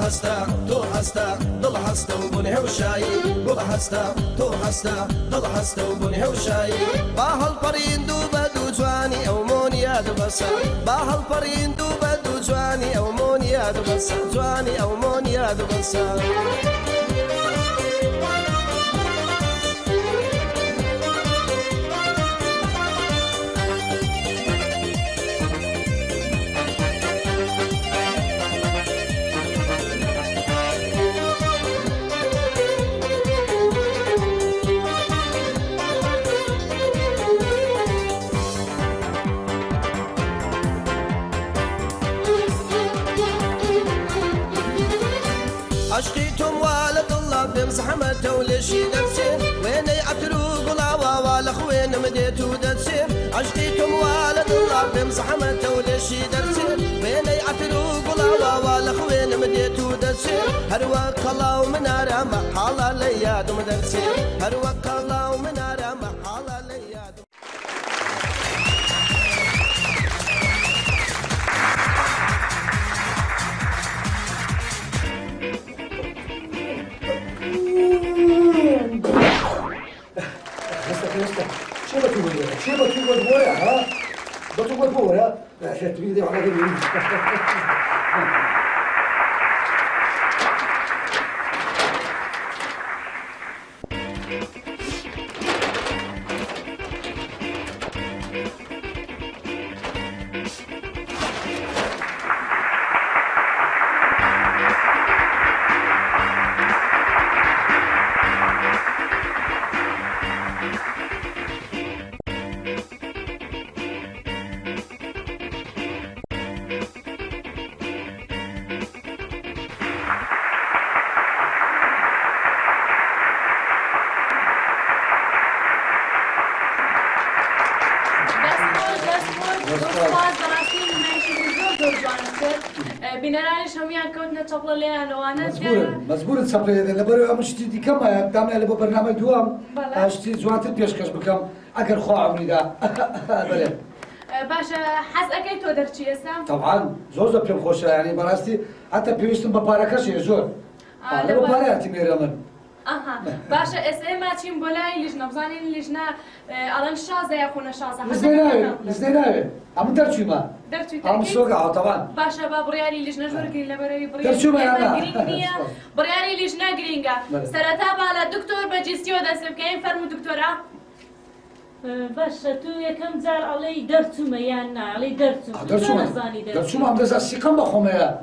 هستا تو هستا دل هستا و بونه هوشایی گل هستا تو هستا دل هستا و بونه هوشایی با هل پریندو بدو جوانی او مونیاد بسا با هل پریندو بدو جوانی او مونیاد بسا جوانی او مونیاد بسا عشقي توم والد الله بمزحمته ولشي درسين وين يعتروق ولا الاخوين مديتو درسين عشقي توم والد الله بمزحمته ولشي درسين وين يعتروق ولا الاخوين مديتو درسين هروك الله ومنارا محاله لياد مدرسين هروك الله ومنارا محاله لياد شو بتقول بويا ها؟ بتقول بويا؟ لا شت بيدي على قلبي. بنرانش هميان كوتنا تشابلا ليان وانا مزبور تشابلا ليان لبرو مشتي دي كما دامنا لبو برنامج دوام اشتي زوانت بيشكش بكم اگر خو عمري دا بله باشا حس اكيد تو درتشي اسام طبعا زوز بيم خوش يعني براستي حتى بيوستم بباركش يزور انا بباراتي ميرمن اها باشا اس ام ماتشين بولاي لجنا بزانين لجنا الان شازه يكون شازه لزناوي عم درتشي ما درتشي عم سوقع طبعا باشا بابريالي لجنا جورجين لبري درتشي ما انا بريالي لجنا جرينجا سرتاب على دكتور بجيستيو دسم كاين فرمو دكتوره باشا تو يكم زار علي درتوما يانا علي درتوما عم دزا سيقم بخوميا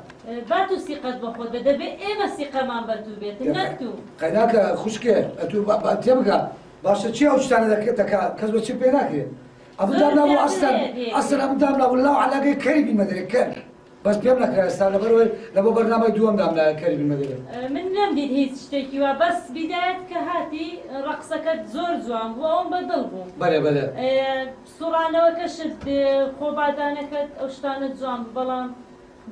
باتو سيقت بخود بدا بي ايما سيقم عم باتو بيت نكتو قيناك خوشكي اتو باتيمكا باشا تشي اوشتاني دكا كزبا تشي بيناكي ابو دامنا ابو اصلا ابو دامنا والله على كريم المدري كان بس بيمنا كاستانا بروي لبو برنامج دوام دامنا كريم المدري من نمديد هيك تشتكي بس بداية كهاتي رقصك زور زوام وهم بدلبو بله سورانا وكشت خوبادانك اوشتانت زوام بلام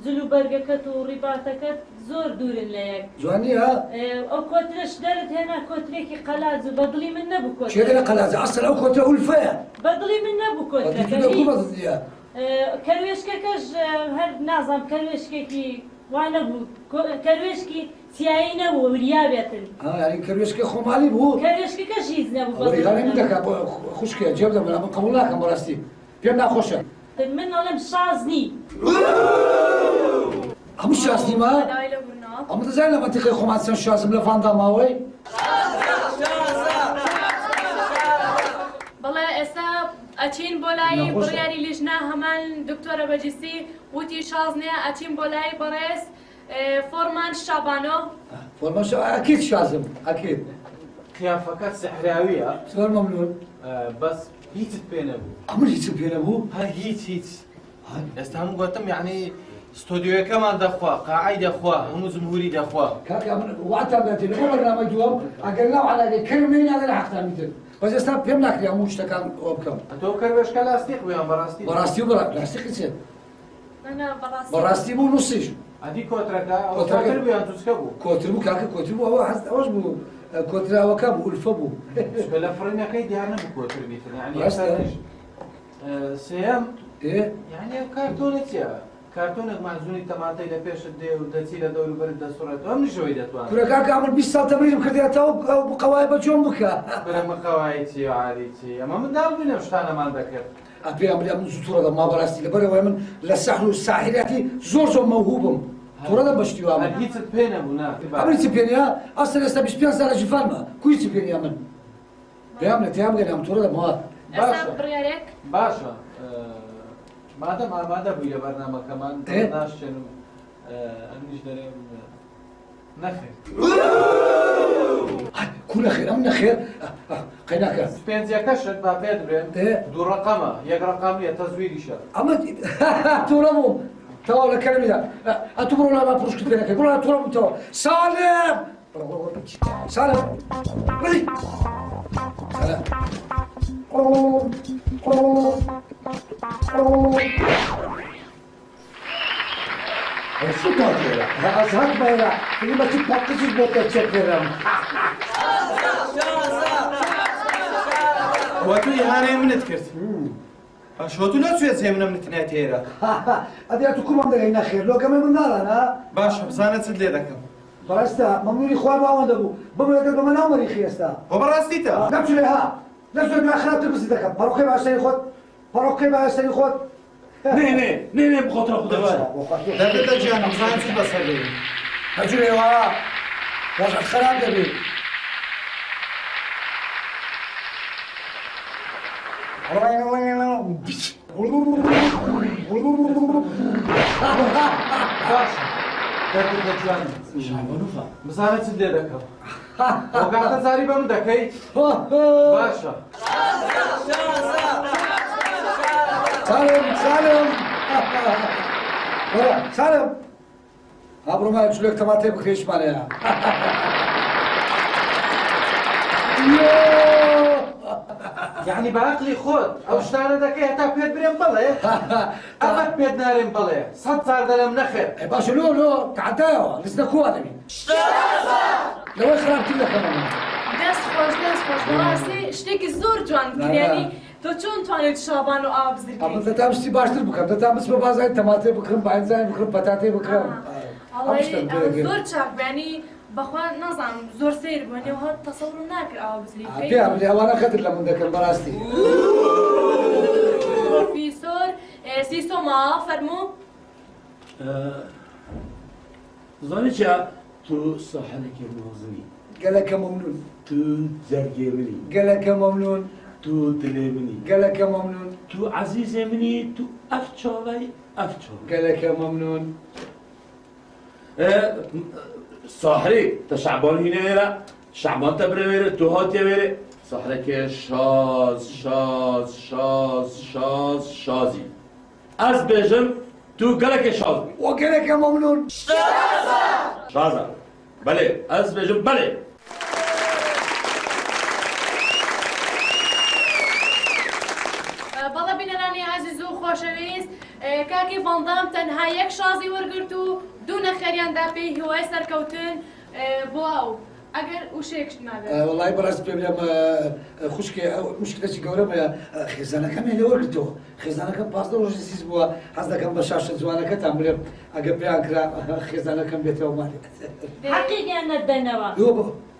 زلو برقكت ورباطكت زور دورن ليك جواني ها او كوترش درت هنا كوتريكي قلازو بدلي من نبو كوتر شو هذا قلازو اصلا او كوتر الفا بدلي من نبو كوتر كرويشككش هر نازم كرويشككي وانا بو كرويشكي سياي نبو وليابيتن يعني كرويشكي خمالي بو كرويشككش هيز نبو بدلي غالي منك خوشكي جيب ده من قبول لك براستي بيمنا خوشه من علم شازني هم شازني ما هم تزعل لما تخي خماسن شازم لفاندا ماوي والله اسا اچين بولاي برياري لجنا همان دكتوره بجيسي وتي شازنيا اچين بولاي بريس فورمان شابانو فورمان اكيد شازم اكيد قيافك سحراويه سؤال ممنون بس هيت بينه عمر هيت بينه هاي هيت استهم قلتم يعني استوديو كمان دخوا قاعد دخوا هم جمهوري دخوا كاك وعتمدت لو برنامج دوام اقلنا على كلمين هذا الحق مثل بس استاذ فهمناك يا موش تكان وبكم تو كربش كلاستيك ويا براستي لاستيك يصير انا براستي مو نصيش هذيك كوتركا او كوتر بيا تسكبو كوتر كاك كوتر هو اوش بو كوتر وكابو الفبو شكل فرنا كي ديارنا بكوتر بيت يعني سيام ايه يعني كرتونتيا کارتۆنێک مازوونی تەماتەی لە پێشت دێ و دەچی لە دەوروبەرت دەسوڕێتەوە ئەم نشەوەی دەتوانێت. کورەکە کامل 20 ساڵ تەمرینم کردێتەوە ئەو قەوای بەجۆم بکە. برەمە قەوایی چی و عالی چی ئەمە منداڵ بووینە شتانەمان دەکرد. ئەپێم من زووتوڕە دەما بەڕاستی لەبەرەوەی من لە سەحر و ساحراتی زۆر موهوبم. تووڕە دەم بەشتی وامە. هیچت پێ نەبوو نا. ئەمری چی پێنیا؟ ئەستا ئێستا 25 ساڵە ژیفانمە. کوی چی پێنیا من؟ پێیام لە تیام گەنام تووڕە دەمەوە. ئێستا بڕیارێک؟ باشە. مادەم ئامادە بووی لە بەرنامەکەمان ناشتێن و ئەمنیش دەرێم نەخێر. کوو نەخێر ئەم نەخێر قەیناکە. پێنجەکەشت با پێت برێن دوو ڕەقەمە یەک ڕەقەمیە تەزویریشە. ئەمە تووڕە بووم. تەواو لە کەرمیدا. ئەتوو بڕۆ لابا پڕشکت پێ نەکەی. بڕۆ لا تووڕە بوومتەوە. سالم! سالم! بڵی! سالم! شو تاجرة؟ أزهق بيرا، اللي ما تتنقصش بوتا تشكرهم. واتو إهانة منت كرت. شو لا تسوي زي من تنات هيرا. أدي أتوكم عند هنا خير، لو كمان من دارنا ها. باش بزانة تدلي ذاك. براستا ممنوني خواب ما دبو، بمرة بمن عمري خيستا. وبراستيتا. نمشي لها، نمشي لها خلاص تلبس ذاك، باروكي بعشرين خد، باروكي بعشرين خد. نه بخاطر خدا لا بد جان بزانة شو بس هذي. هجري ورا، وضع خراب دبي. بزانة تدلي ذاك. وقعت زاري بمدكي. باشا. سالم سالم سالم ابرو ما يجلك تماتي بخيش مالها يعني بعقلي خود او شتانه دكي حتى بيد بريم بلي ابد بيد نارين بلي صد صار دلم نخر باشا لو تعداوا لسنا كوادمي لو خربت لك كمان دەست خۆش بەڕاستی شتێکی زۆر جوان بکرێنی تۆ چۆن توانێت شابان و ئاوا بزرگیت؟ ئەمە دەتام شتی باشتر بکەم دەتام بچمە بازاری تەماتێ بکڕم باینزای بکڕم پەتاتێ بکڕم زۆر چاک بێنی بەخوا نازانم زۆر سیر بوونی و هەر تەسەوڕم ناکرد ئاوا بزریت پێم لێ ئەوانە خەتر لە من دەکەن بەڕاستی پرۆفیسۆر سیسۆما فەرموو زانی چیا تو ساحلێکی نازنی گەلەکە مەمنون تو زەرگێ منی گەلەکە مەمنون تو دلێ منی گەلەکە مەمنون تو عەزیزێ منی تو ئەف چاوەی ئەف چاوە گەلەکە مەمنون ساحری تا شعبان هینە وێرە شعبان تا برێ وێرە تو هاتیە وێرە ساحرێکێ شازی ئەس بێژم تو گەلێکێ شاز بی وە گەلەکە مەمنون شازە بەلێ ئەس بێژم بەلێ بەڵە بینەرانی عەزیز و خۆشەویست کاکی ڤاندام تەنها یەک شازی وەرگرت و دوو نەخێریاندا پێی هیوای سەرکەوتن بۆ ئەو ئەگەر وشەیەکشت نابێت وەڵای بەڕاستی پێ بڵێم خوشکێ مشکلێکی گەورەمەیە خێزانەکەمی لێ وەرگرتەوە خێزانەکەم 15 ڕۆژی سیز بووە حەز دەکەم بە شاشە جوانەکەتان بڵێم ئەگەر پێیان کرا خێزانەکەم بێتەوە ماڵێ حەقیقیان نەدەنەوە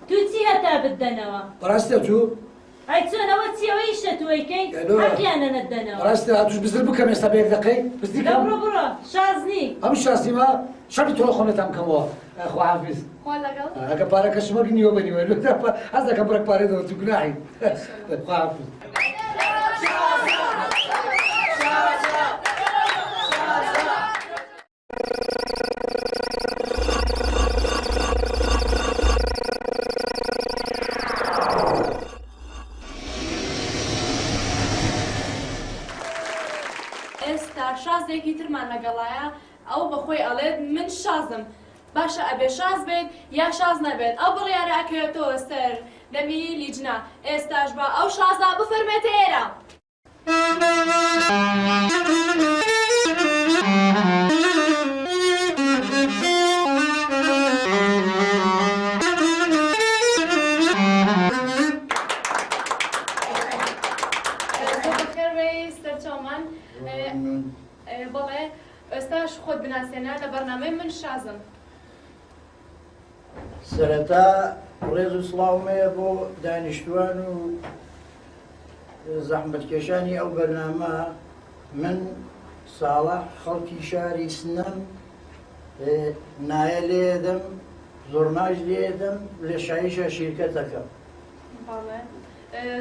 تو چی هەتا بدەنەوە بەڕاستە تو ئەی چۆنەوە چیەوە ئیشە توەکەی حەقییانە نەدەنەوە بەڕاستە توش بزر بکەم ئێستا بەیەک دەقەی بزدیکەم بڕۆ شازنی ئەم شاسیمە شەڕی تۆ خۆنێتان بکەمەوە خواحافیز خوا لەگەڵ ئەگە پارەکەشمە بینیوە بەنیوە حەز دەکەم بڕێک پارێدەوە تو گوناحی خواحافیز ئێستا شازێکی ترمان لەگەڵایە ئەو بەخۆی ئەڵێت من شازم باشە ئەبێ شاز بێت یا شاز نەبێت ئەو بڕیارە ئەکەوێتەوە سەر لەمی لیجنا ئێستاش بە ئەو شازا بفەرمێتە ئێرە بەڵێ ئێستاش خۆت بناسێنە لە بەرنامەی من شازم. سەرەتا ڕێز و سڵاومەیە بۆ دانیشتوان و زەحمەتکێشانی ئەو بەرنامە. من ساڵح خەڵکی شاری سنەم نایە لێدەم، زۆرماش لێدەم لە شایشە شیرکەتەکەم.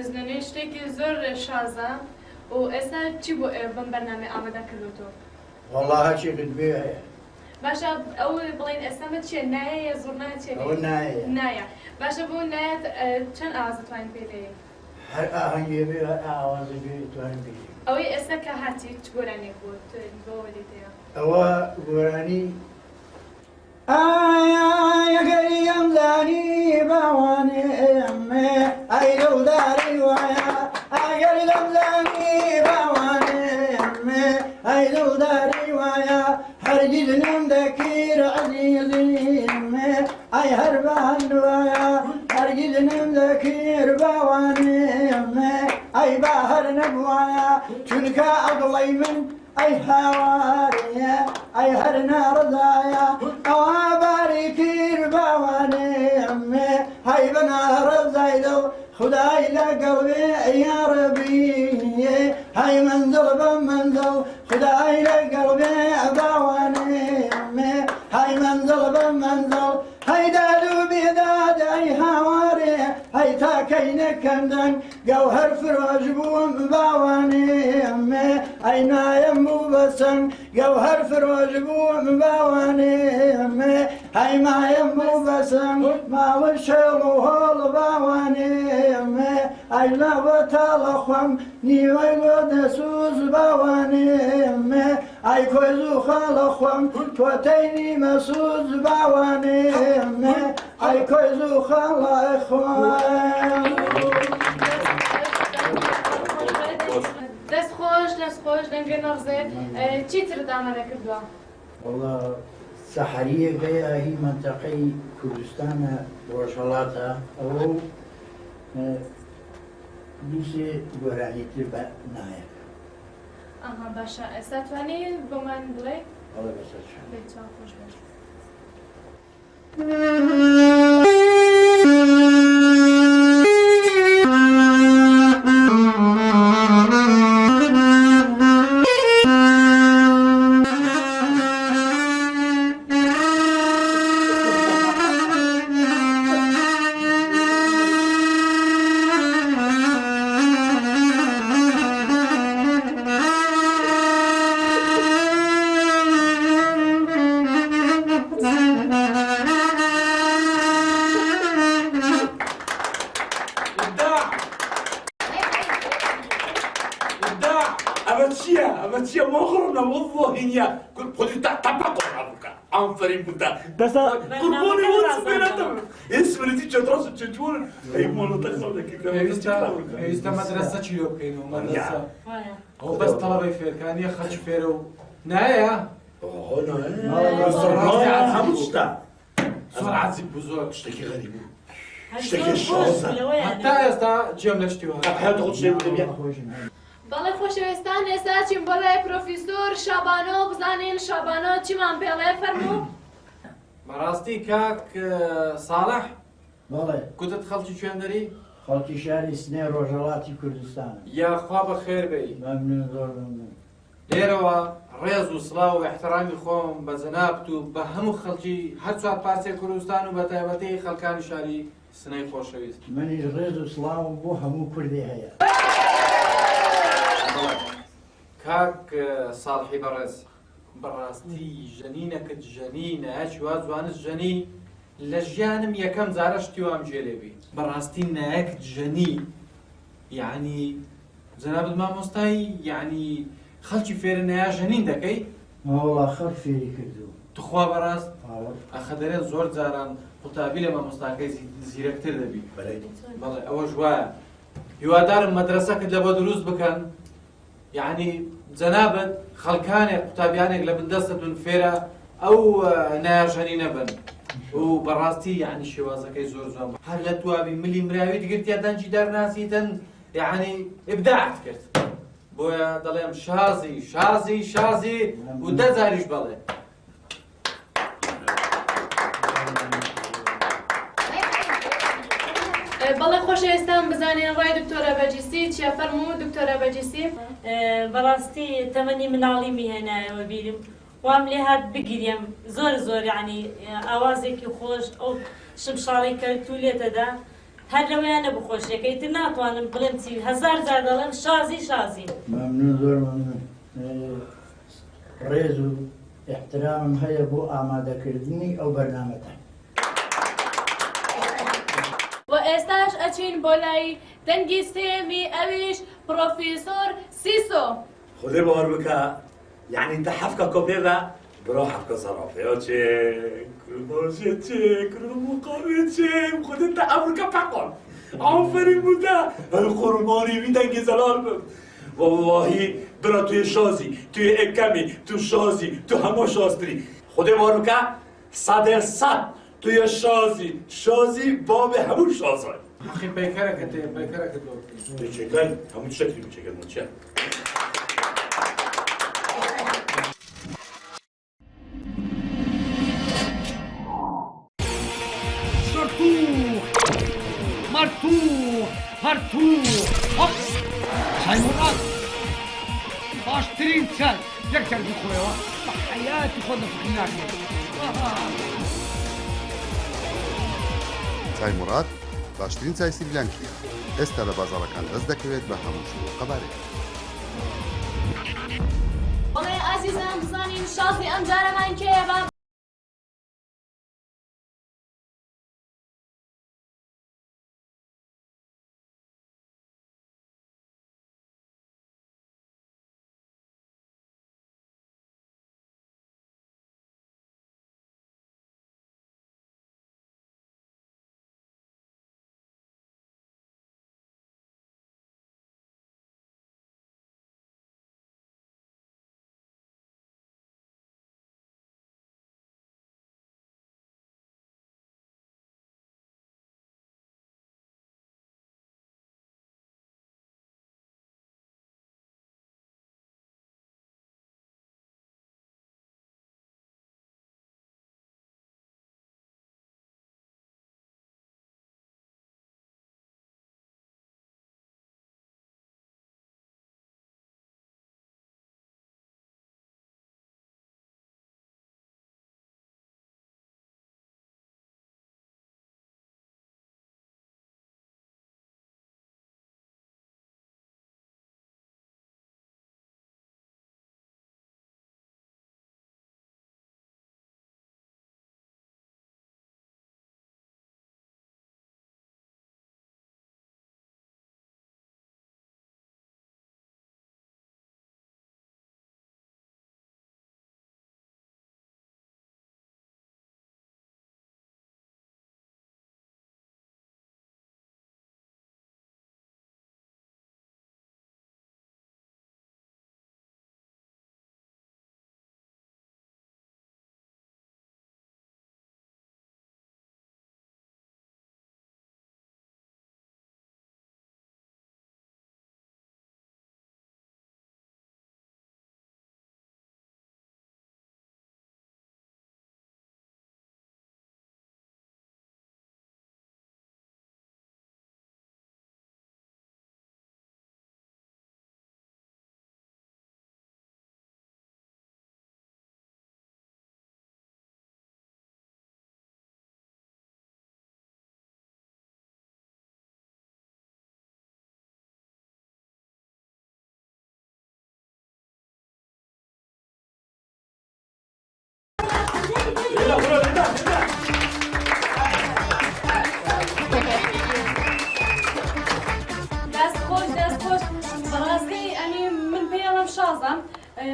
زنانێ شتێکی زۆر شازە و ئێستا چی بۆ بم بەرنامە ئامادە کردوتەوە؟ وەڵا هەرچێکت بێ هەیە. باشە ئەو بڵێن ئێستامە چیە نایە زۆرنایە چێ؟ ئەوە نایە. نایە. باشە بۆ نایەت چەند ئاواز دەتوانین پێ بدەین؟ هەر ئاهەنگێ بێ هەر ئاوازە بێ توانین بگەین. ئەوەی ئێستا کە هاتی چ گۆرانێک بۆ بۆ وەدیتەیە؟ ئەوە گۆرانی ئەگەری ئەمزانی باوانێمێ ئەی لەوداری وایە ئەگەری ئەمزانی باوانێمێ ئەی لەوداری وایە هەرگیز نم دەکیر عەزیزیمێ ئەی هەر بەهەند وایە هەرگیز نم دەکیر باوانێمێ ئەی با هەر نەبوایە چونکە ئەگڵەی من ئەی هاوارێ ئەی هەر ناڕزایە ئەوە باری کرد باوانێمێ هەی بە ناڕزایدە و خدای لەگەڵ بێ یا ڕەبیێ هەی منزڵ بە منزڵ خدای لەگەڵ بێ باوانێمێ هەی منزڵ بە منزڵ هەی داد و بێداد ئەی هاوارێ هەی تاکەی نەکەندەن گەوهەر فرۆش بووم باوانێمێ ئەی نایم بوو بەسەنگ گەوهەر فرۆش بووم باوانێمێ هەی مایم بوو بەسەنگ ماوە شێڵ و هۆڵ باوانێمێ ئەی لەوە تاڵە خۆم نیوەی بۆ دەسوز باوانێمێ ئەی کۆز و خاڵە خۆم تۆتەی نیمە سوز باوانێمێ ئەی کۆز و خاڵای خۆم. دەست خۆش دەنگێ نەڕزێت چیتر ئامادە کردووە؟ وەڵا سەحەریەک هەیە هی مەنتەقەی کوردستانە ڕۆژهەڵاتە ئەوە دووسێ گۆرانی تر بە نایە. ئەها باشە ئێستا توانێت بۆمان بڵێ؟ وەڵا بەسەر چۆن. بێت چاو خۆش بێت. Amatçıya mağrurna vallahi ya. Kodi tapak orabuka. Aferin buta. Dasa Kurbani olsun ben adam. İsmini çadrası çocuğun. Ey malı taksamdaki ئێستا مەدرسە چیرۆ بکەین و مەدرسە ئەو بەس تەڵەبەی فێرکانیە خەچ فێرە و نایە زۆر عەجیب بوو زۆر شتێکی غەریب بوو. هەتا ئێستا جێم لە شتیوە حياته خود شيء بدي بەڵێ خۆشەویستان ئێستا چین بەڵێ پرۆفیسۆر شابانۆ بزانین شابانۆ چیمان پێڵێ فەرموو؟ بەڕاستی کاک ساڵح بەڵێ گوتت خەڵکی کوێندەری؟ خەڵکی شاری سنێ ڕۆژهەڵاتی کوردستان. یاخوا بە خێر بێی مەمنون زۆر مەمنون. لێرەوە ڕێز و سڵاو و احترامی خۆم بە جەنابت و بە هەموو خەڵکی هەر چوار پارچەی کوردستان و بە تایبەتی خەڵکانی شاری سنەی خۆشەویست. منیش ڕێز و سڵاوم بۆ هەموو کوردی هەیە. کاک ساڵحی بەڕێز بەڕاستی ژەنینەکەت ژەنینە هەچوا جوانت ژەنی لە ژیانم یەکەم جارە شتی وام گوێلێبی بەڕاستی نایەکت ژەنی یعنی جەنابەت مامۆستایی یعنی خەڵکی فێرە نایا ژەنین دەکەی؟ وەڵا خەڵک فێری کردو. توخوا بەڕاست ئەخە دەرێن زۆر جاران قوتابی لە مامۆستاکەی زیرەکتر دەبی بەڵێ ئەوەش وایە هیوادارم مەدرسەکەت لە بۆ دروست بکەن یعنی جەنابەت خەڵکانێک قوتابیانێک لە بندەستتون فێرە ئەو نایاژەنی نەبن و بەڕاستی یعنی شێوازەکەی زۆر جوان هەر لە توابی ملی مراویت گرتیا دەنجی دەرناسیتن یعنی ئبداعت کرد بۆیە دەڵێم شازی شازی شازی و 10 جاریش بەڵێ. بەڵێ خۆشەویستان بزانین ڕای دکتۆرە بەجیسی چیە فەرموو دکتۆرە بەجیسی؟ بەڕاستی تەمەنی مناڵی میهێنایەوە بیرم وام لێ هات بگیریم زۆر یعنی ئاوازێکی خۆش ئەو شمشاڵی کەلتو لێتەدا هەر لەوەیانە بخۆشیەکەی تر ناتوانم بڵێم چی 1000 جار دەڵێم شازی شازی. مەمنون زۆر مەمنون. ڕێز و احترامم هەیە بۆ ئامادەکردنی ئەو بەرنامەتان. و ئێستاش ئەچین بۆ لای دەنگی سێمی ئەویش پرۆفیسۆر سیسۆ. خودێ باوەڕ بکە یعنی تە حەفکە کۆپێدا برۆ حەفکە سەرافەیە چێ کرماشێ چێ کرموقاوێ چێ خودت تە ئەمریکا پەقۆن ئافرین بوده قوربانی وی دەنگی زەلال بم واللهی برا توی شازی توی ئەکەمی تو شازی تو هەموو شازتری خودێ باوەڕ بکە 100% توی شازی باب هەموو شازای ئەخی پەیکەرەکە تێ پەیکەرەکە تۆ پێچەکەن هەموو شەکلی بچەکەن چیە هەرتوو هەپ سایمۆنات باشترین چای یەک جار بخۆیەوە بە حەیاتی خۆت نەفکر ناکەیت. چای مراد باشترین چای سریلانکیە ئێستا لە بازاڕەکان دەست دەکەوێت بە هەموو شوو قەبارێت. بەڵێ ئازیزان بزانین شازی ئەم جارەمان کێیە بە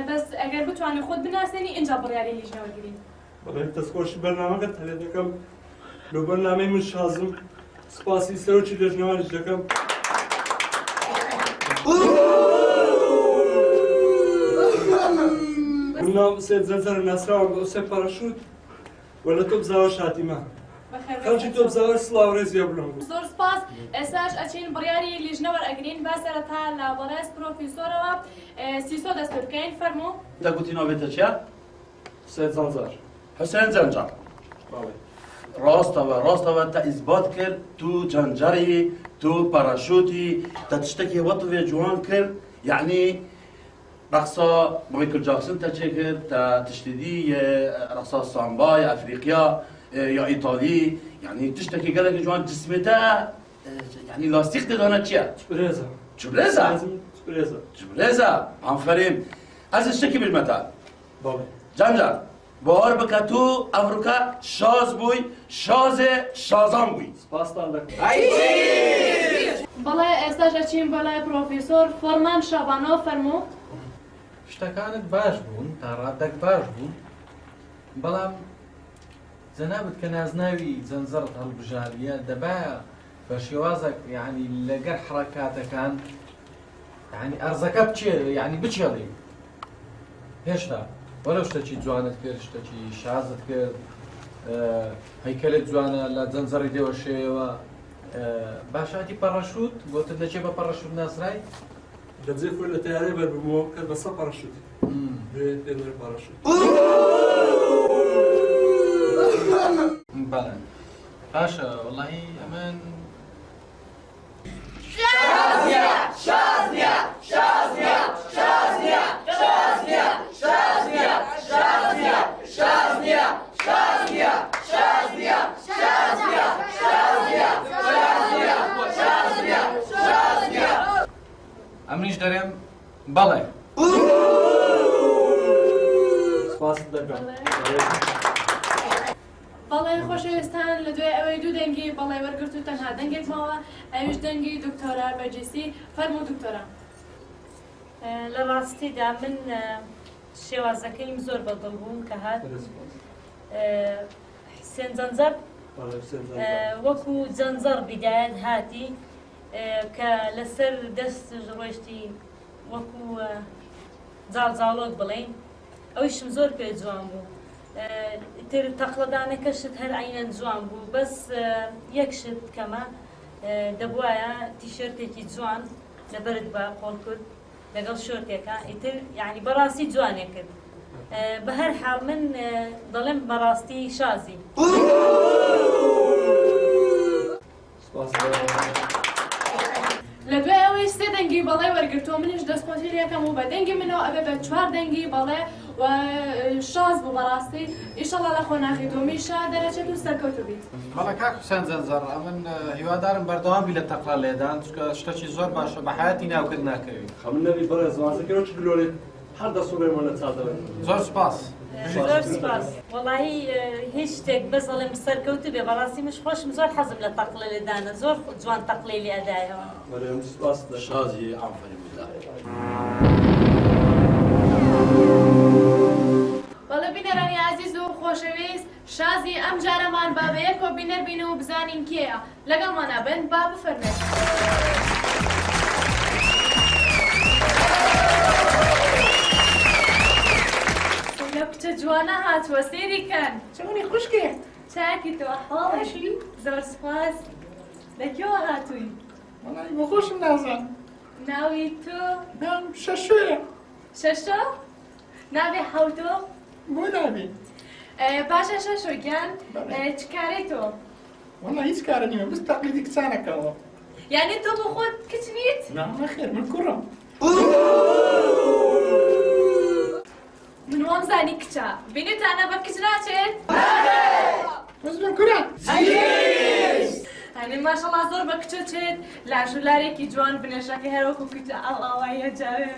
بەس ئەگەر بتوانین خۆت بناسێنی اینجا بڕیاری لیژنەوە گرین. بەڵێ دەستخۆشی بەرنامەکەت هەلێ دەکەم لە بەرنامەی من شازم سپاسی سەرۆکی لیژنەوەش دەکەم. من ناو سێد زەنجەر ناسراوە بۆ سێ پاراشوت وە لە تۆ بزاوە شاتیمە. خەڵکی تۆ بزانە سڵاوڕێزیە بڵم زۆر سپاس ئێستاش ئەچین بڕیاری لیژنە وەرئەگرین با سەرەتا لە بەڕێز پرۆفیسۆرەوە سیسۆ دەستور بکەین فەرموو دەگوتی ناوێتە چیە؟ سێ جانجار حسێن جەنجار ڕاستەوە تا ئیزبات کرد تو جەنجەری تو پەراشوتی تا تشتێکی وەتوێ جوان کرد یعنی رقصة مايكل جاكسون تشكر تشتدي رقصة سامبا يا افريقيا يا ايطالي يعني تشتكي قال لك جوان جسمتها يعني لاستيق تدانا تشيا جبريزة جبريزة عم فريم از اشتكي بالمثال بابا جنجر بار بكتو افريقيا شاز بوي شازان بوي سپاس دادك بەڵێ ئێستاش ئەچین بەلای پرۆفیسۆر فۆرمان شابانۆ فەرموو شتەکانت باش بوون تا ڕادەک باش بوون بەڵام جەنابەت کە نازناوی جەنجەڕت هەڵبژاریە دەبایە بە شێوازێک یعنی لەگەر حرەکاتەکان یعنی ئەرزەکە بچێ یعنی بچێڵی هێشتا وەرە شتێکی جوانت کرد شتێکی شازت کرد هەیکەلت جوانە لە جەنجەڕی دێوەشێوە باشاتی پەڕەشوت بۆتە دەچێت بە پەڕەشوت ناسرای دەبزێ خۆی لە تەیارەی بەربوومەوە کرد بەسە پەڕەشوتی دێنەر پەڕەشوت بەڵێ باشە وەڵاهی ئەمن ئەمنیش دەرێم بەڵێ سپاس دەکەم بەڵێ خۆشەویستان لە دوای ئەوەی دوو دەنگی بەڵێ وەرگرت و تەنها دەنگێک ماوە ئەویش دەنگی دکتۆرە بەرجێسی فەرموو دکتۆرە لە ڕاستیدا من شێوازەکەیم زۆر بەدڵ بووم کە هات حسێن جەنجەر وەکو جەنجەر بیدایەت هاتی کە لەسەر دەست ڕۆیشتی وەکو جاڵجاڵۆک بڵێن ئەویشم زۆر پێ جوان بوو تر تەقلەدانەکەشت هەر عینەن جوان بوو بەس یەک شت کەمە دەبوایە تیشێرتێکی جوان لەبەرت بە قۆڵ کرد لەگەڵ شۆرتێکە ئیتر یعنی بەڕاستی جوانێ کرد بە هەر حاڵ من دەڵێم بەڕاستی شازی لە دوای ئەوەی سێ دەنگی بەڵێ وەرگرتووە منیش دەستپۆتیریەکەم و بە دەنگی منەوە ئەبێ بە چوار دەنگی بەڵێ و شاز بوو بەڕاستی ئیشەڵا لە خۆناغی دۆمیشە دەرەچێت و سەرکەوتو بیت بەڵێ کاک حوسێن جەنجەڕ ئەمن هیوادارم بەردەوام بی لە تەقلا لێدان چکە شتێکی زۆر باشە بە حیاتی ناوکرد ناکەوی خەمن نەبی بەڕێز زمانەکەەوە چ بلۆرێت هەر دەسوڵێمە لە چادەوە زۆر سپاس زۆر سپاس وەڵاهی هیچ شتێک بەس دەڵێم سەرکەوتو بێ بەڕاستی مش خۆشم زۆر حەزم لە تەقلە لێدانە زۆر جوان تەقلەی لێ ئەدایەوە بەرێم سپاس دەکەم شازي عم فريم بەڵێ بینەرانی عەزیز و خۆشەویست شازی ئەم جارەمان با بە یەکۆ بینەر بین و بزانین کێیە لەگەڵمانە بن با بفەرمێن لە کچە جوانە هاتووە سێریکەن چۆنی خوشکێ چاکی تۆ ئەحواڵەشی زۆر سپاس لەکێوە هاتووی وەڵی بۆ خۆشم نازان ناوی تۆ نام شەشۆیە شەشە ناوی حەوتۆ بۆ نابێ باشە شەشۆگیان چ کارەی تۆ وەڵی هیچ کارە نیمە بست تەقلیدی کچانەکەەوە یعنی تۆ بۆ خۆت کچ نیت نەخێر من کوڕم من وام زانی کچە بینێتانە بە کچ ناچێت بەس من کوڕە هەنێ ماشەڵا زۆر بە کچە چێت لاژولارێکی جوان بنێشەکە هەروەکو کچە ئاڵاوایە جارێ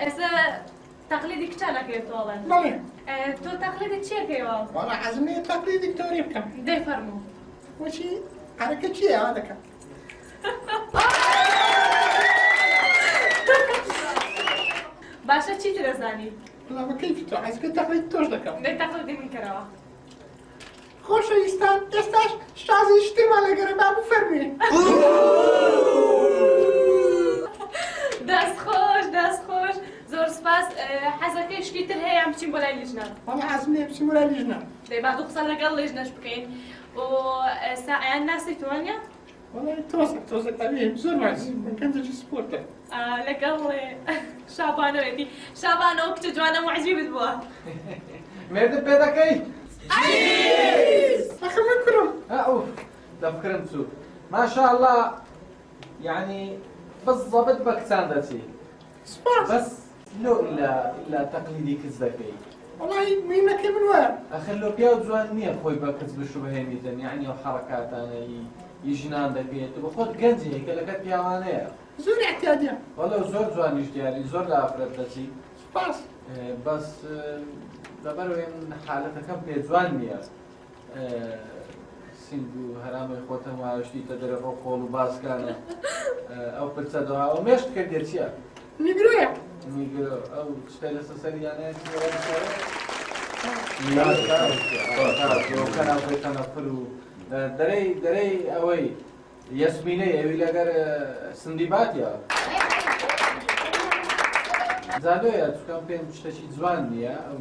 ئێستا تەقلیدی کچە نەکەێت تۆڵێن بەڵێ تۆ تەقلیدی چیەکەیەوە وەڵا حەزم لێ تەقلیدی کتۆری بکەم دەی فەرموو وەچی حرەکە چییە ئەوە دەکەم باشە چی ترەزانی وەڵا بە کەیفی تۆ حەزکە تەقلید تۆش دەکەم دەی تەقلیدی من کەرەوە خۆشەویستان ئێستاش شازی شتێمان لەگەرە با بفەرمێ دەست خۆش زۆر سپاس حەزەکەی شتی تر هەیە بچین بۆ لای لیژنە والله حەزم لێ بچین بۆ لای لیژنە دەی با دوو قسە لەگەڵ لیژنەش بکەین و ساعیان ناسی توانیا والله تۆزێک ئەوێ زۆر باش من کەنجێکی سپۆرتە لەگەڵ شابانەوێتی شابانەوە کچە جوانە معجیبت بووە مێردت پێ دەکەی؟ ئەخە من کوڕم ئەوف دەفکرم چوو ماشاءالله يعني بالضبط بە کچان دەچی بەس لۆ ئیلا تەقلیدی کچ دەکەی والله مینەکەی من وایە ئەخر لۆ پیا و جوان نییە خۆی بە کچ بشو بهێنیتن یعنی ئەو حەڕەکاتانەی ژنان دەکەیت بە خۆت گەنجی کە لەگەت پیاوانەیە زۆر احتیاجیە وەڵێ زۆر جوانیش دیاری زۆر لە ئافرەت دەچی سپاس بەس لەبەرەوەی حالەتەکەم پێ جوان نییە سنگ و هەرامەی خۆتەم وایشتی تە دەرە ڕۆ خۆڵ و باسکانە ئەو پرچە دۆها ئەو مێشت کردێ چییە؟ میگرۆیە میگرۆ ئەو شتە لەسەر سەریانەیە کەنەفر و دەرەی ئەوەی یەسمینەی ئەوی لەگەر سندیباتیە زادۆیە چکەم پێم شتێکی جوان نییە ئەو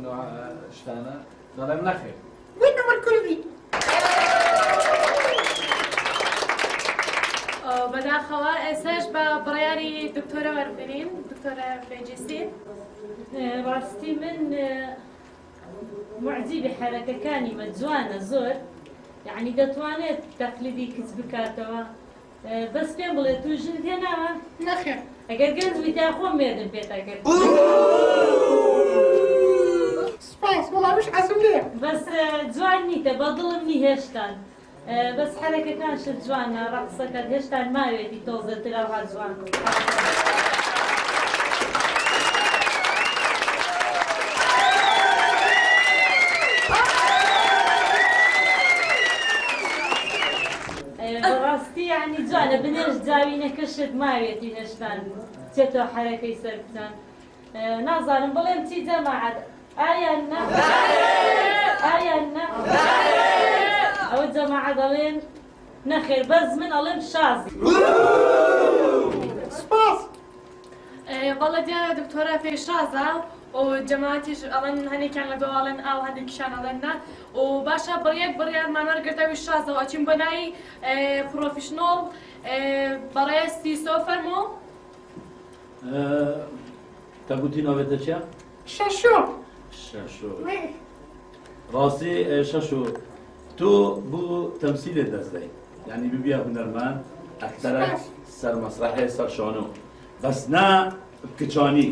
شتانە دەڵێم نەخێر من کوردی بەداخەوە ئێساش بە بڕیاری دکتۆرە وەربرین دکتۆرە فێجیسی ڕاستی من معجیبی حرەکەکانی مە جوانە زۆر یعنی دەتوانێت تەقلیدی کچ بکاتەوە بەس پێم بڵێ تو ژنت هێناوە نەخێر ئەگەر گەنج ویدا خۆم مێردم پێتاکرد سپاس وەڵامیش حەزم لێ بەس جوان نیتە بە دڵم نی هێشتان بەس حرەکەکان شت جوانە ڕەقسەکەت هێشتان ماوێتی تۆزەتر ئەوها جوان بەڕاستی یعنی جوانە بنێش جاوینەکەشت ماوێتی هێشتان چێتەوە حرەکەی سەر بچان نازانم بڵێم چی جەماعەت ئایا نە ئایا نە ئەوە جەماعەت دەڵێن نەخێر بەس من ئەڵێم شازی سپاس بەڵێ دیارە دکتۆرە پێشازە و جەماعەتیش ئەڵێن هەنێکیان لەگەڵ ئەڵێن ئاو هەندێکیشان ئەڵێن نا و باشە بڕیارمان وەرگرتەوی شازەوە ئەچین بە لای پرۆفیشنۆڵ بەڕێستی سۆ فەرمۆ تەگوتی ناوێتە چیە؟ شەشۆ شەشۆ ڕاستی شەشۆ تۆ بۆ تەمسیلێت دەستدەی یعنی ببیە هونەرمەند ئەکتەرەک سەر مەسرحێ سەر شانۆ بەس نا کچانی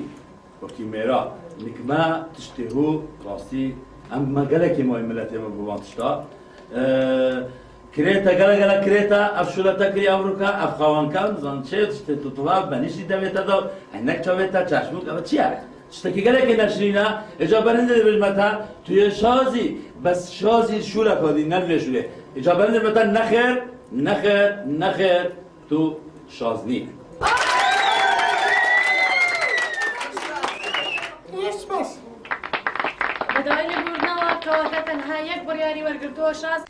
وەکی مێرا نکمە تشتێهۆ ڕاستی ئەم مەگەلێکی مای ملەت ئێمە بوان تشتا کرێتە گەلەگەلە کرێتە ئەف شولەتە کری ئەوروکا ئەف خاوانکە بزان چێ تشتێ توتڵا بەنیشی دەوێتە دەو هەنەک چاوێتە چاشموک ئەوە چیە؟ شتێکی گەلێکی نەشرینە ئێجا بەرەندە دەبێژمەتە توێ شازی بەس شازی شولە کۆدی نەدوێ شولێ ئێجا بەرەندە دەبێتە نەخێر نەخێر نەخێر تو شاز نی سپاس بەدەوای لێبوردنەوە کەواتە تەنها یەک بڕیاری وەرگرتووە شاز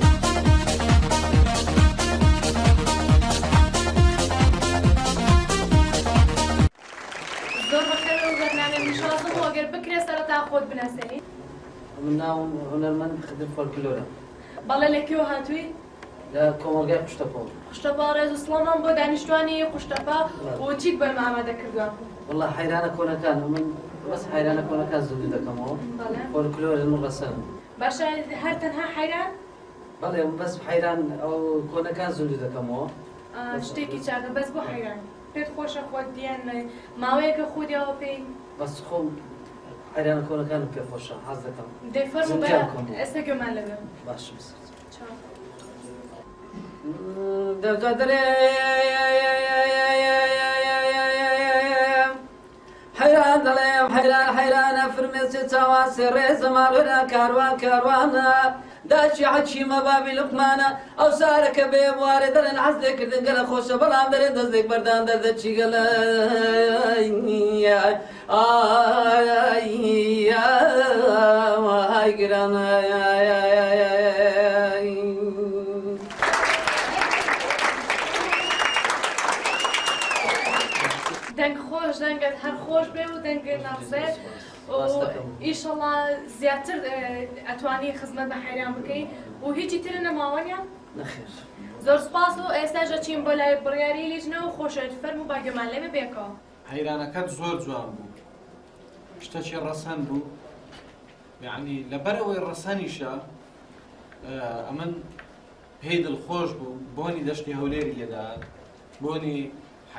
زۆر بەخێر و بەرنامەی شازم و ئەگەر بکرێ سەرەتا خۆت بناسێنی من ناوم هونەرمەند خدر فۆلکلۆرە بەڵێ لەکوێوە هاتووی لە کۆمەلگای قوشتەپۆڵ قوشتەپا ڕێز و سڵامان بۆ دانیشتوانی قوشتەپا و چیت بەرمە ئامادە کردووە والله حەیرانە کۆنەکان من بەس حەیرانە کۆنەکان زوو دەکەمەوە فۆلکلۆرە من ڕەسەنم باشە هەر تەنها حەیران بەڵێ بەس حەیران ئەو کۆنەکان زوو دەکەمەوە شتێکی چاکە بەس بۆ حەیران پێت خۆشە خۆت دیان ماوەیەکە خودیەوە پێی بەس خۆم حەیرانە کۆنەکانم پێ خۆشە حەز دەکەم دەی فەرموو بە ئێستا گوێمان لەبێ باش حەیران دەڵێم حەیرانە فرمێسێ چاواسی ڕێزە ماڵوێرە کاروان کاروانە داچی حەچیمە بابی لقمانە ئەو سارەکە بێ بوارێ دەڵێن حەز لێکردن گەلە خۆشە بەڵام دەرێن دەستێک بەردان دەردەچی گەلە ئای گرانە دەنگ خۆش دەنگت هەر خۆش خۆش بێ و دەنگ ناخزێت و ئیشەڵا زیاتر ئەتوانی خزمەت بە حەیران بکەیت و هیچی تر نەماوەنیە؟ نەخێر. زۆر سپاس و ئێستاژە چین بۆ لای بڕیاری لیژنەوە و خۆشەویست فەرموو باگەمان لێ ببێکەوە. حەیرانەکەت زۆر جوان بوو. شتێکی ڕەسەن بوو. یعنی لەبەرەوەی ڕەسەنیشە ئەمن پێی دڵخۆش بوو بۆنی دەشتی هەولێری لێدات، بۆنی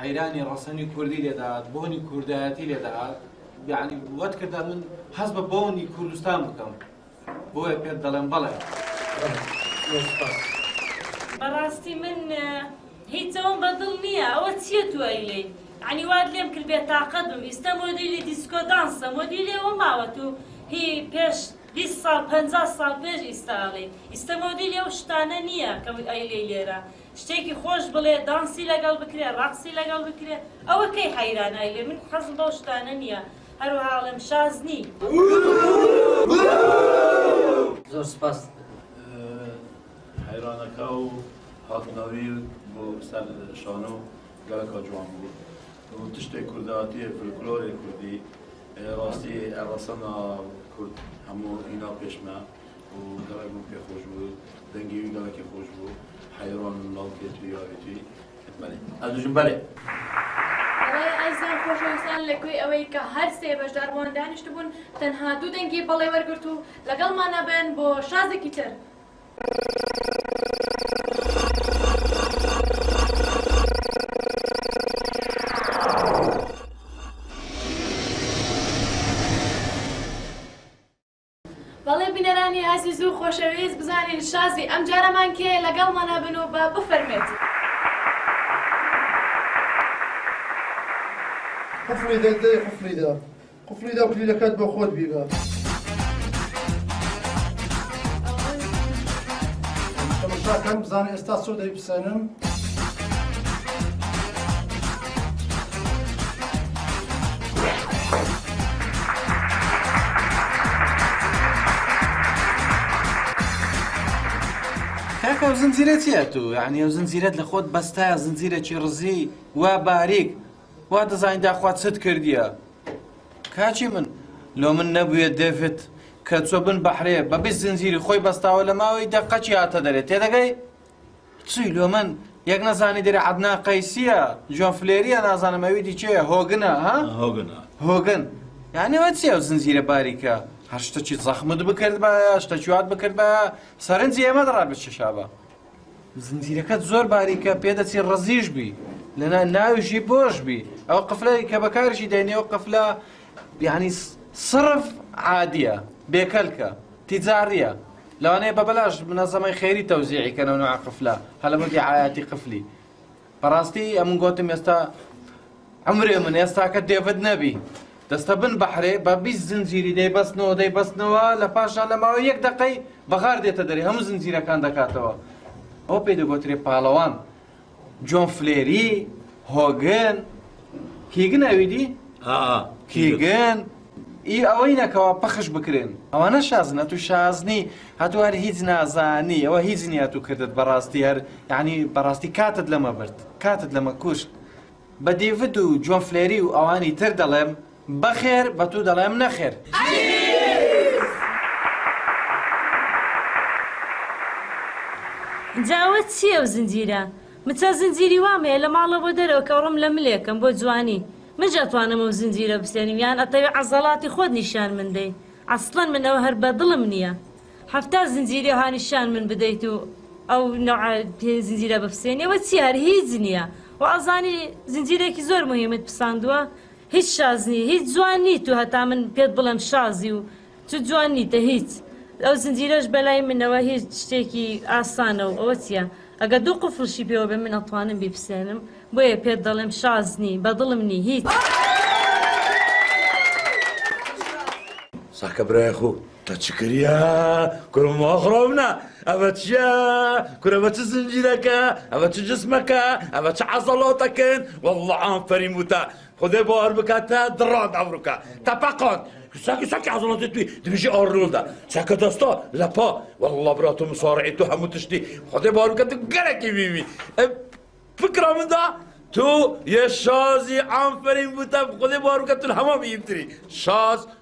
حەیرانی ڕەسەنی کوردی لێدات، بۆنی کوردایەتی لێدات. یعنی وەت کردە من حەز بە بۆنی کوردستان بکەم. بۆیە پێت دەڵێم بەڵێ. بەڕاستی من هیچ ئەوم بەدڵ نییە. ئەوە چییە تو ئەیلێ؟ عنی واد لێم کرد بێتاقەت بم. ئیستا مۆدیلی دیسکۆ دانسە، مۆدیلی ئەوە ماوە تو هی پێش 20 ساڵ 50 ساڵ پێش ئیستاڵێ. ئیستا مۆدیلی ئەو شتانە نییە کە ئەیلێ لێرە. شتێکی خۆش بڵێ دانسی لەگەڵ بکرێ، ڕاقسی لەگەڵ بکرێ، ئەوە کەی حەیران ئەیلێ. من حەزم بەو شتانە نییە. هەروەها ئەڵێم شازنی. زۆر سپاس. حەیرانەکە و هاتنەوەی بۆ سەر شانۆ گەلێکا جوان بوو. و تشتێک کوردایەتیە، فولکلۆری کوردی، ڕاستی ڕەسەنە کورد هەموو هینا پێشمە و گەلێک بوو پێ خۆش بوو، دەنگی وی گەلێکی خۆش بوو، حەیران لاڵکێتی یاوێتی بەێ. ئەدوژم بەێ. ئەزیان خۆشەویستان لەکوێ ئەوەی کە هەر سێ بەشدار بۆن دانیشت بوون تەنها دوو دەنگی بەڵێ وەرگرت و لەگەڵمانە بن بۆ شازێکی تر. بەڵێ بینەرانی ئازیز و خۆشەویست بزانین شازی ئەم جارەمان کێ لەگەڵمانە بن و بە بفەرمێت. قفلی دەی قفلی دا و کلیلەکەت بۆ خۆت بیبە. تەماشاکەم بزانێ ئێستا چۆ دەیپسەنم. کاکە ئەو زنجیرە چیە تو؟ یعنی ئەو زنجیرەت لە خۆت بەستایە، زنجیرێکی ڕزی وا باریک وا دەزانین داخوات چت کردیە. کاچی من لۆ من نەبووە دێفت کە چۆ بن بەحرێ بە 20 زنجیری خۆی بەستاوە لە ماوەی دەقەچی هاتە دەرێت تێدەگەی؟ چی لۆ من یەک نەزانی دەرێ عەدنا قەیسیە، جۆن فلێریە، نازانم ئەوی دیچەیە هۆگنە ها؟ هۆگن. یعنی ئەوە چیە ئەو زنجیرە باریکە؟ هەر شتێکی زەخمت بکرد بایە، شتێکی وات بکرد بایە، سەرنجی ئێمە دەڕات بە چێشابە. زنجیرەکەت زۆر باریکە، پێدەچی ڕەزیش بی، لەنا ناویشی بۆش بی. ئەو قفلەی کە بەکارشی دەینێ ئەو قفلە یعنی صرف عادیە، بێکەلکە، تیجاریە. لەوانەیە بە بەلاش منەزەمەی خێری تەوزیعی کەنەوە نوع قفلە، هەلە بەگی عایەتی قفلی. بەڕاستی ئەمن گۆتم ئێستا عمرێ من ئێستاکە دێڤد نەبی. دەستە بن بەحرێ بە 20 زنجیری دەیبەستنەوە لە پاشان لە ماوەی 1 دقەی بەغار دێتە دەرێ، هەموو زنجیرەکان دەکاتەوە. ئەوە پێی دەگوترێ پاڵەوان. جۆن فلێری، هۆگن، کیگن ئەویدی؟ کیگن، ئی ئەوەی نەکەوە پەخش بکرێن. ئەوانە شازن، ئەتو شازنی هەتو هەر هیچ نازانی، ئەوە هیچ نیە تو کردت بەڕاستی هەر یعنی بەڕاستی کاتت لەمە برد، کاتت لەمە کوشت. بە دێڤد و جۆن فلێری و ئەوانی تر دەڵێم بەخێر، بە تو دەڵێم نەخێر. جاوە چییە ئەو زنجیرە؟ مچە زنجیری وامەیە لە ماڵە بۆ دەرەوە کە ڕم لە ملێکم بۆ جوانی. من جاتوانم ئەو زنجیرە بستێنیم یان ئەتەوێ عەزەڵاتی خۆت نیشان من دەی. ئەسڵەن من ئەوە هەر بەدڵم نییە. 70 زنجیری ها نیشان من بدەیت و ئەو نوع زنجیرە بفسێنی. ئەوە چی هەر هیچ نییە. و ئەزانی زنجیرێکی زۆر مهمت پساندووە. هیچ شازنی، هیچ جوان نیت و هەتا من پێت بڵێم شازی و تو جوان نیتە هیچ. ئەو زنجیرەش بەلای منەوە هیچ شتێکی ئاسانە و ئەوە چیە؟ ئەگە دوو قفڵشی پێوە بێ من ئەتوانم بیپسێنم، بۆیە پێت دەڵێم شازنی، بەدڵم نی هیچ. ساکە برای خۆ تا چ کردیە؟ کوڕم خڕاونا ئەوە چیە؟ کورە بە چ زنجیرەکە؟ ئەوە چ جسمەکە؟ ئەوە چ عەزەڵاتەکەن؟ وەڵڵە ئافەرین بووتە خودێ باوەڕ بکاتە دڕات ئەوروکە تەپەقات. ساکی عەزەڵاتی توی دبیژی ئاڕۆڵدا چاکە دەستا لە پا وەڵڵە برا تۆ مسارعی تۆ هەموو تشتی خودێ باوەڕ بکاتە گەلێکی بیبی. فکرا مندا تو یه شازی آفرین بوده خودی بارو که تو همه بیمتری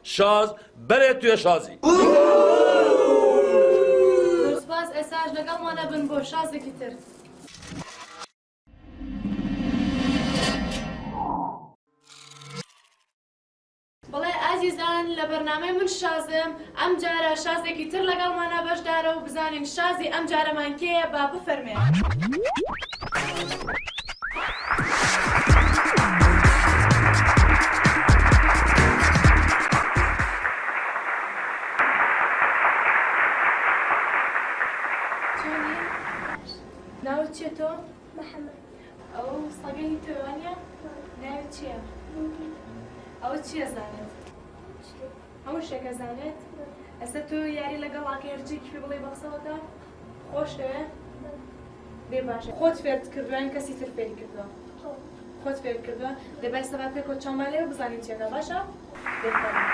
شاز بره توی شازی سپاس ئێساش لەگەڵمانە بن بۆ شازێکی تر. بەڵێ ئازیزان لە بەرنامەی من شازم ئەم جارە شازێکی تر لەگەڵمانە بەشدارە و بزانین شازی ئەم جارەمان کێیە با بفەرمێ. ناوت چییە تۆ؟ محەممەد. ئەو سەگەی تۆوانە؟ ناوت چییە؟ ئەوە چییە زانێت؟ هەموو شتێکە زانێت؟ ئەستا تۆ یاری لەگەڵ ئاکەرجێکی پێ بڵێ بەقسەوەکە؟ خۆش دەوێ؟ بێ باشە. خۆت فێرت کردووە کەسی تر فێری کردووە؟ خۆت فێر کردووە؟ دەبای سەبا پێکۆ چاومان لێوە بزانین چێکە باشە؟ بێفەرمە.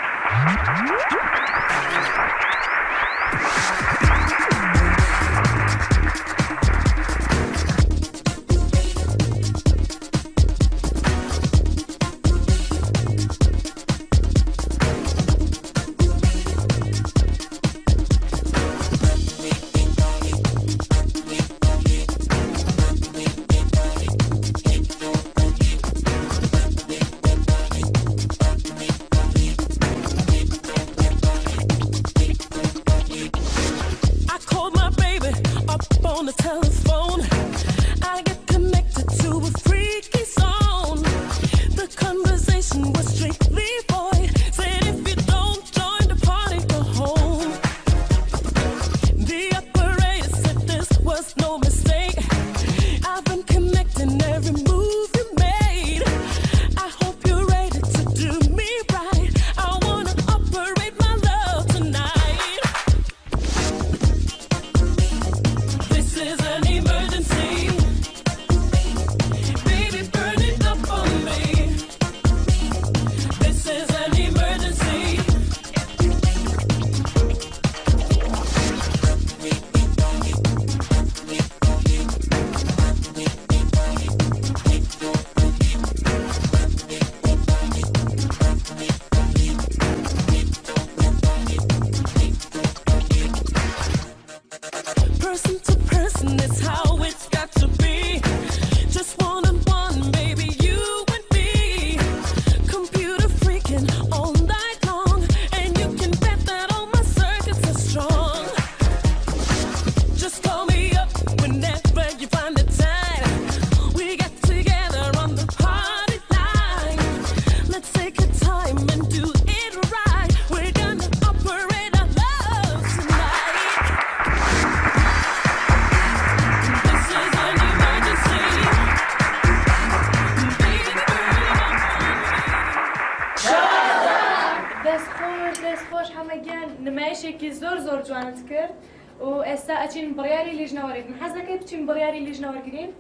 نمایشێکی زۆر جوانت کرد و ئێستا ئەچین بڕیاری لیژنەوەرگرین. حەز دەکەی بچین بڕیاری لیژنەوەرگرین؟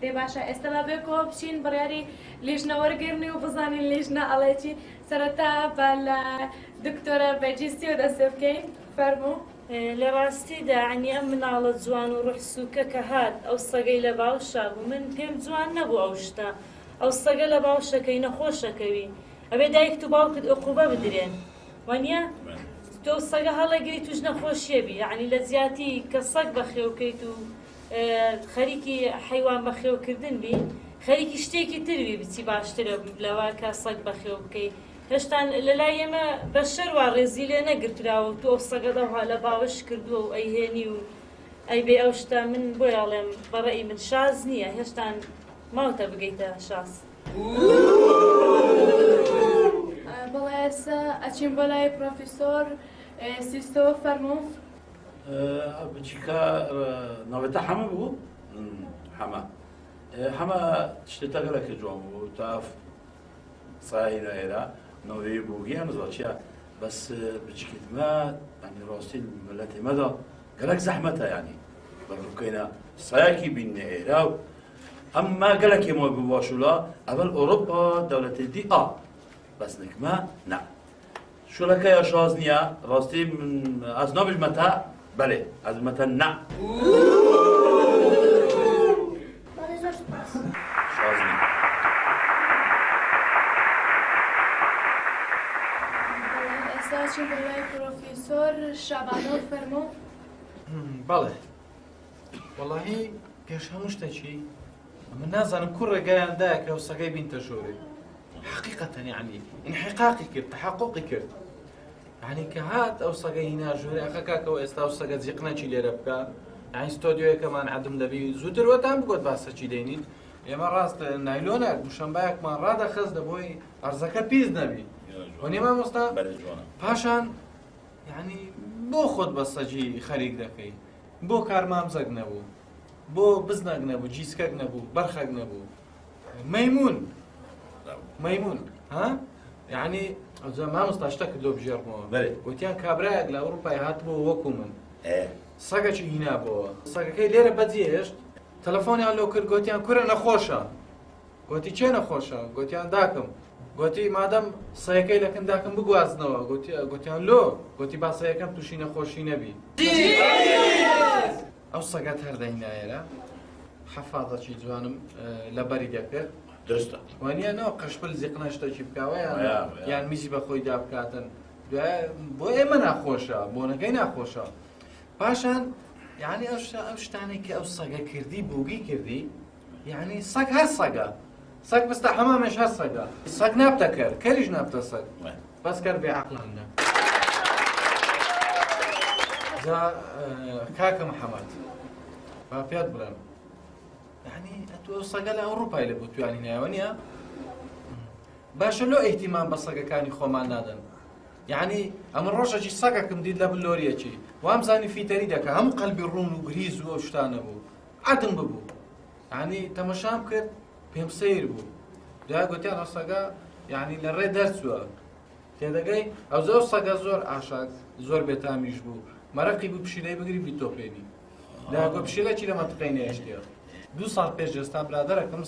دێ باشە ئێستا با بێکەوە بچین بڕیاری لیژنەوەرگرنی و بزانین لیژنە ئەڵێکی سەرەتا بە لە دکتۆرە بەجیستی و دەستێ بکەین. فەرموو. لە ڕاستیدا عنی ئەم مناڵە جوان و ڕوح سووکە کە هات ئەو سەگەی لە باوشە بوو من پێم جوان نەبوو ئەو شتە ئەو سەگە لە باوشەکەی نەخۆشەکەوی ئەبێ دایک و باوکت عقوبە بدرێن وانە؟ تۆ سەگە هەڵەگری توش نەخۆشیەبی یعنی لە زیاتی کە سەگ بەخێوکەیت و خەریکی حەیوان بەخێوکردن بی خەریکی شتێکی تروی بچی باشترە لەوە کە سەگ بەخێو بکەیت. هێشتان لەلای ئێمە بە شەروا ڕێزی لێ نەگرتراوە و تۆ ئەو سەگەدەها لە باوەش کردووە و ئەیهێنی و ئەی بێ ئەو شتە من بۆی ئەڵێم بەڕێی من شاز نییە هێشتان ماوتە بگەیتە شاز. بەڵێ ئێستا ئەچین بۆ لای پرۆفیسۆر سیستۆ فەرموو. بچیکە ناوێتە حەمە بوو؟ حەمە شتێتە گەلێکی جوان بوو تا ساهیرە ئێرە نەوەی بوو گیان زۆر چیە بەس بچکیتمە ینی ڕاستی ملەتی مەدا گەلێک زەحمەتە ینی بەڕووکەینە سایەکی بینێ ئێرە و ئەمما گەلێکی مۆ بباشولا ئەڤەل ئۆروپا دەولەتی دی ئا بەس نکمە نا شولەکە یا شاز نییە ڕاستی من ئەز نابژمەتە بەلێ ئەزمەتە نا شاز نییە ئێستاچین بە لای پرۆفیسۆر شابانۆ فەرمۆ. بەڵێ وەڵاهی پێش هەموو شتێکی من نازانم کوڕ ڕێگایاندایە کە وسەکەی بینتە ژۆرێ حقیقەتەن یعنی انحقاقی کرد تحققی کرد یعنی کە هات ئەو سەگەی هینا ژۆرێ ئەخە کاکەوە ئێستا و سەگە جیقنەچی لێرە بکە یعنی ستۆدیۆیەکەمان عەدم دەبی زووتر وەتان بگوت باسەچی دەینین ئێمە ڕاست نایلۆنێک دووشەمبایەکمان ڕادەخەست دەبۆی ئەرزەکە پیس نەبی وەنی مامۆستا پاشان یعنی بۆ خۆت بە سەجی خەریک دەکەی بۆ کارمامزەک نەبوو بۆ بزنەک نەبوو جیسکەک نەبوو بەرخەک نەبوو مەیمون ها یعنی مامۆستا شتە کردۆ بژێڕمەوە گوتیان کابرایەک لە ئەوروپای هاتبوو وەکو من سەگەکی هینا بۆەوە سەگەکەی لێرە بەجێهێشت تەلەفۆنیان لۆ کرد گوتیان کورە نەخۆشە گوتی چێ نەخۆشە گوتیان داکەم گوتی مادەم سەیەکەی لە کنداکەم بگوازنەوە گوتیان لۆ گوتی با سەیەکەم تووشی نەخۆشی نەبی ئەو سەگەت هەردەهینایەرە حەفاظەکی جوانم لەبەری دەکرد درستە وانە نەوە قەشپل زیقنە شتێکی بکاوە یان میزی بە خۆی دابکاتن بۆ ئێمە ناخۆشە بۆنەکەی ناخۆشە پاشان یعنی ئەو شتانێک کە ئەو سەگە کردی بووگی کردی یعنی سەگ هەر سەگە سەگ بستە هەمامش هەر سەگە سەگ نابتە کرد کەریش نابتە سەگ بەس کرد بێ عەقڵانە کاکە محەمەد با پێت بڵێم یعنی ئەتو ئەو سەگە لە ئەوروپای لە بۆ توانی نایەوە نییە باشە لۆ ئیحتیمام بە سەگەکانی خۆمان نادەن یعنی ئەمە ڕۆژەکی سەگەکەم دیت لە بلۆریەکی وامزانی فیتەری دەکە هەموو قەلبی ڕوون و گریز و ئەو شتانە بوو عەدم ببوو یعنی تەمەشام کرد پێم سەیر بوو دوای گوتیان ئەو سەگە یعنی لە ڕێ دەرچووە تێدەگەی ئەو زۆر سەگە زۆر ئاشاد زۆر بێتامیش بوو مەرەقی بوو پشیلەی بگری بیتۆپێنی داگۆ پشیلەکی لە مەتقەی نێشتیە 2 ساڵ پێش ئێستا برادەرەکەم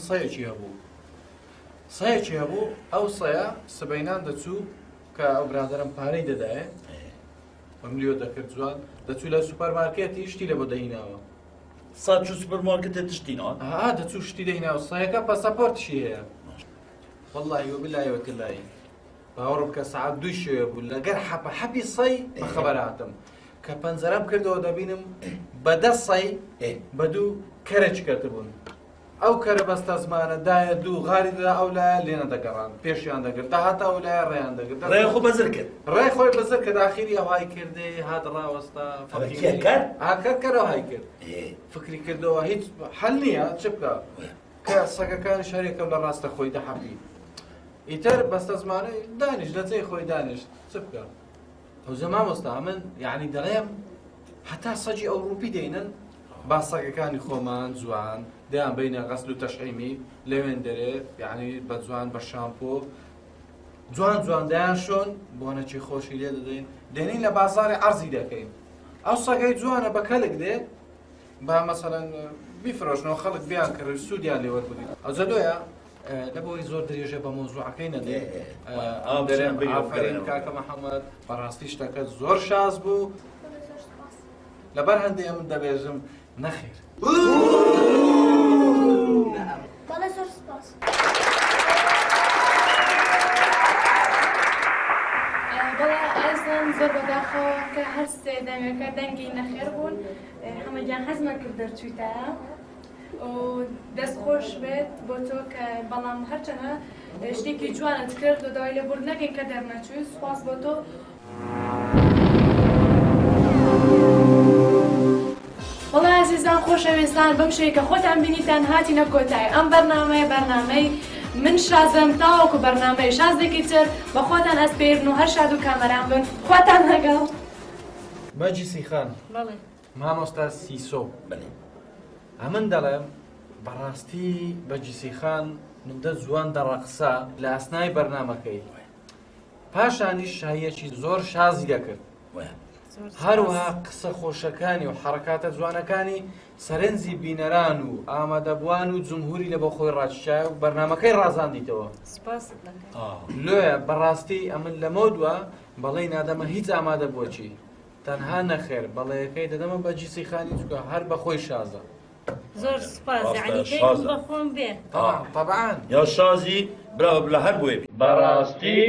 سەیەکی هەبوو ئەو سەیە سبەینان دەچوو کە ئەو برادەرم پارەی دەدایە ئەملیۆ دەکرد جوان دەچوو لە سوپەرمارکێتی شتی لە بۆ دەهیناوە ساچوو سوپەرمارکێتە تشتینەوە دەچوو شتی دەهیناوە سەیەکە پەسەپۆرتشی هەیە وەڵڵاهی وەبیلایە وەکلایی باوەڕم کە سەعات 2 شوێ بوو لەگەر حەپی سەی بەخەبەر هاتم کە پەنجەرەم کردەوە دەبینم بە 10 سەی بە 2 کەرەچ کردبوون ئەو کەرە بەستە زمانە دایە 2 غاری دا ئەو لایە لێنە دەگەڕان پێشیان دەگرت داهاتە ئەو لایە ڕێیان دەگرت ڕێ خۆ بەزر کرد ڕێ خۆی بەزر کرد ئاخیری ئەوهای کردێ هات ڕاوەستا کەرەوە های کرد فکری کردەوە هیچ حەل نییە چ بکە کە سەگەکانی شارێکەم لە ڕاستە خۆی دەحەپی ئیتر بەستە زمانەی دانیش لە جێی خۆی دانیشت چ بکە ئەوجە مامۆستا من یعنی دەڵێم هەتا سەجی ئەوروپی دێنن با سەگەکانی خۆمان جوان دەیان بینە غەسل و تەشعیمی لەوێن دەرێ یعنی بە جوان بە شامپۆ جوان دەیان شۆن بۆ نەچی خۆشی لێ دەدەین دێنین لە بازاری عەرزی دەکەین ئەو سەگەی جوانە بە کەلک دێ با مەسەڵەن بیفرۆشنەوە خەڵک بیان کرد سوودیان لێ وەربگرن ئەوجە لۆیە لەبەوەی زۆر درێژە بە مۆزوعەکەی نەدێ دەرێن ئافرین کاکە محەممەد بەڕاستی شتەکە زۆر شاز بوو لەبەر هەندێک من دەبێژم نەخێر بەڵێ زۆر سپاس بەڵێ ئێزم زۆر بەداخەوە کە هەر سێ دەنگەکە دەنگی نەخێر بوون هەمەگیان حەزمە کرد دەرچوویتە و دەستخۆش بێت بۆ تۆ کە بەڵام هەرچەنە شتێکی جوانت کرد و داوای لێبوور نەکەین کە دەرنەچووی سوپاس بۆ تۆ بەڵێ عەزیزان خۆشەویستان بەم شەیە کە خۆتان بینیتان هاتینە کۆتایی ئەم بەرنامەی من شازم تاوەکو بەرنامەی شازێکی تر بە خۆتان ئەسپێرن و هەر شاد و کامەران بن خۆتان لەگەڵ مەجی سیخان مامۆستا سیسۆ ئەمن دەڵێم بەڕاستی بەجیسیخان مندە جوان دەڕەقسا لە ئەسنای بەرنامەکەی پاشانیش شایەکی زۆر شازی دەکرد هەروەها قسە خۆشەکانی و حرەکاتە جوانەکانی سەرنجی بینەران و ئامادەبووان و جمهوری لە بۆ خۆی ڕاکشای و بەرنامەکەی ڕازاندیتەوە لۆیە بەڕاستی ئەمن لەمە دووە بەڵێ نادەمە هیچ ئامادە بۆچی تەنها نەخێر بەڵێیەکەی دەدەمە بە جیسیخانی چکە هەر بەخۆی شازە زۆر سپاس یعنی پێم بەخۆم بێ طبعا یا شازی براوە لە هەر بۆیە بەڕاستی